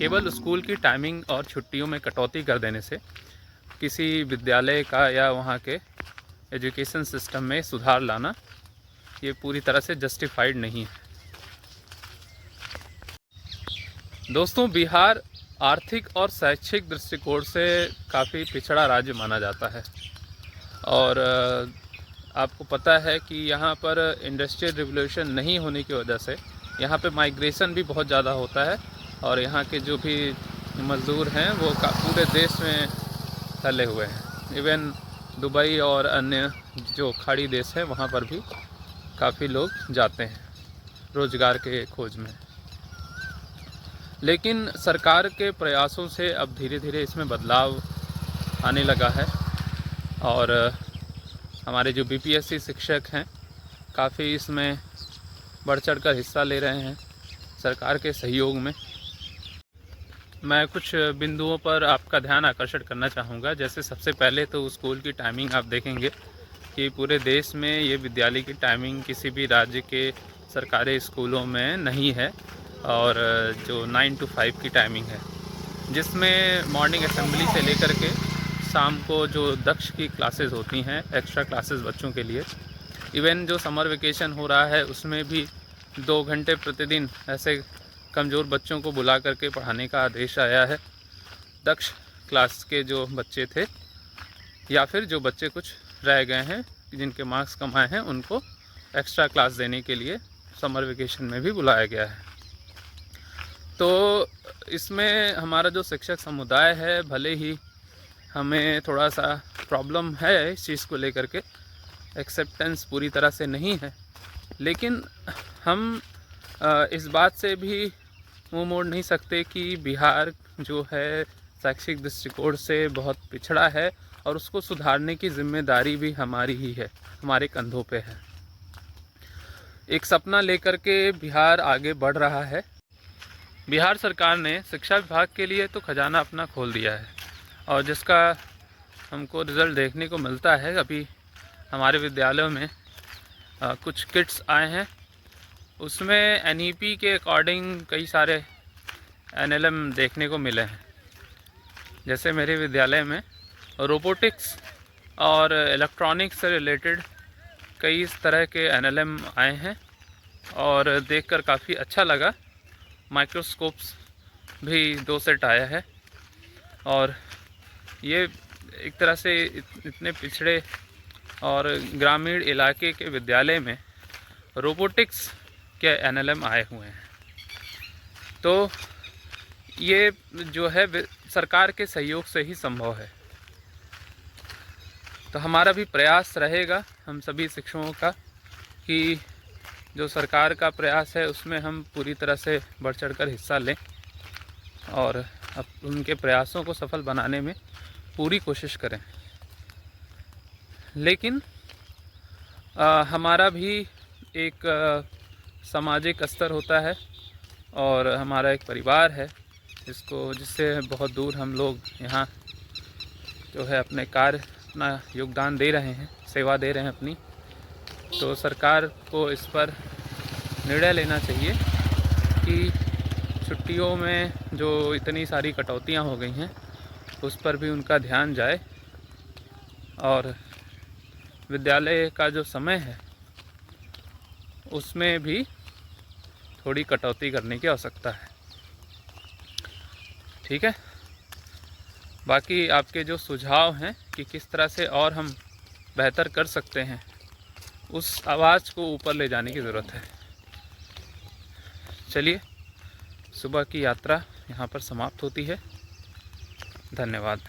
केवल स्कूल की टाइमिंग और छुट्टियों में कटौती कर देने से किसी विद्यालय का या वहाँ के एजुकेशन सिस्टम में सुधार लाना ये पूरी तरह से जस्टिफाइड नहीं है। दोस्तों, बिहार आर्थिक और शैक्षिक दृष्टिकोण से काफ़ी पिछड़ा राज्य माना जाता है और आपको पता है कि यहाँ पर इंडस्ट्रियल रिवोल्यूशन नहीं होने की वजह से यहाँ पे माइग्रेशन भी बहुत ज़्यादा होता है और यहाँ के जो भी मज़दूर हैं वो पूरे देश में फैले हुए हैं। इवन दुबई और अन्य जो खाड़ी देश है वहाँ पर भी काफ़ी लोग जाते हैं रोज़गार के खोज में। लेकिन सरकार के प्रयासों से अब धीरे धीरे इसमें बदलाव आने लगा है और हमारे जो बीपीएससी शिक्षक हैं काफ़ी इसमें बढ़ चढ़ कर हिस्सा ले रहे हैं सरकार के सहयोग में। मैं कुछ बिंदुओं पर आपका ध्यान आकर्षित करना चाहूँगा। जैसे सबसे पहले तो स्कूल की टाइमिंग आप देखेंगे कि पूरे देश में ये विद्यालय की टाइमिंग किसी भी राज्य के सरकारी स्कूलों में नहीं है और जो 9 to 5 की टाइमिंग है, जिसमें मॉर्निंग असेंबली से लेकर के शाम को जो दक्ष की क्लासेस होती हैं, एक्स्ट्रा क्लासेस बच्चों के लिए, इवन जो समर वेकेशन हो रहा है उसमें भी 2 घंटे प्रतिदिन ऐसे कमज़ोर बच्चों को बुला करके पढ़ाने का आदेश आया है। दक्ष क्लास के जो बच्चे थे या फिर जो बच्चे कुछ रह गए हैं जिनके मार्क्स कम आए हैं उनको एक्स्ट्रा क्लास देने के लिए समर वेकेशन में भी बुलाया गया है। तो इसमें हमारा जो शिक्षक समुदाय है, भले ही हमें थोड़ा सा प्रॉब्लम है इस चीज़ को लेकर के, एक्सेप्टेंस पूरी तरह से नहीं है, लेकिन हम इस बात से भी मुंह मोड़ नहीं सकते कि बिहार जो है शैक्षिक दृष्टिकोण से बहुत पिछड़ा है और उसको सुधारने की जिम्मेदारी भी हमारी ही है, हमारे कंधों पे है। एक सपना लेकर के बिहार आगे बढ़ रहा है। बिहार सरकार ने शिक्षा विभाग के लिए तो खजाना अपना खोल दिया है और जिसका हमको रिज़ल्ट देखने को मिलता है। अभी हमारे विद्यालयों में कुछ किट्स आए हैं, उसमें एनईपी के अकॉर्डिंग कई सारे एनएलएम देखने को मिले हैं। जैसे मेरे विद्यालय में रोबोटिक्स और इलेक्ट्रॉनिक्स से रिलेटेड कई इस तरह के एनएलएम आए हैं और देखकर काफ़ी अच्छा लगा। माइक्रोस्कोप्स भी 2 सेट आया है और ये एक तरह से इतने पिछड़े और ग्रामीण इलाके के विद्यालय में रोबोटिक्स के एनएलएम आए हुए हैं। तो ये जो है सरकार के सहयोग से ही संभव है। तो हमारा भी प्रयास रहेगा, हम सभी शिक्षकों का, कि जो सरकार का प्रयास है उसमें हम पूरी तरह से बढ़ चढ़कर हिस्सा लें और अब उनके प्रयासों को सफल बनाने में पूरी कोशिश करें। लेकिन हमारा भी एक सामाजिक स्तर होता है और हमारा एक परिवार है जिससे बहुत दूर हम लोग यहाँ जो है अपने कार्य अपना योगदान दे रहे हैं, सेवा दे रहे हैं अपनी। तो सरकार को इस पर निर्णय लेना चाहिए कि छुट्टियों में जो इतनी सारी कटौतियाँ हो गई हैं उस पर भी उनका ध्यान जाए और विद्यालय का जो समय है उसमें भी थोड़ी कटौती करने की आवश्यकता है। ठीक है, बाकी आपके जो सुझाव हैं कि किस तरह से और हम बेहतर कर सकते हैं, उस आवाज़ को ऊपर ले जाने की ज़रूरत है। चलिए, सुबह की यात्रा यहाँ पर समाप्त होती है। धन्यवाद।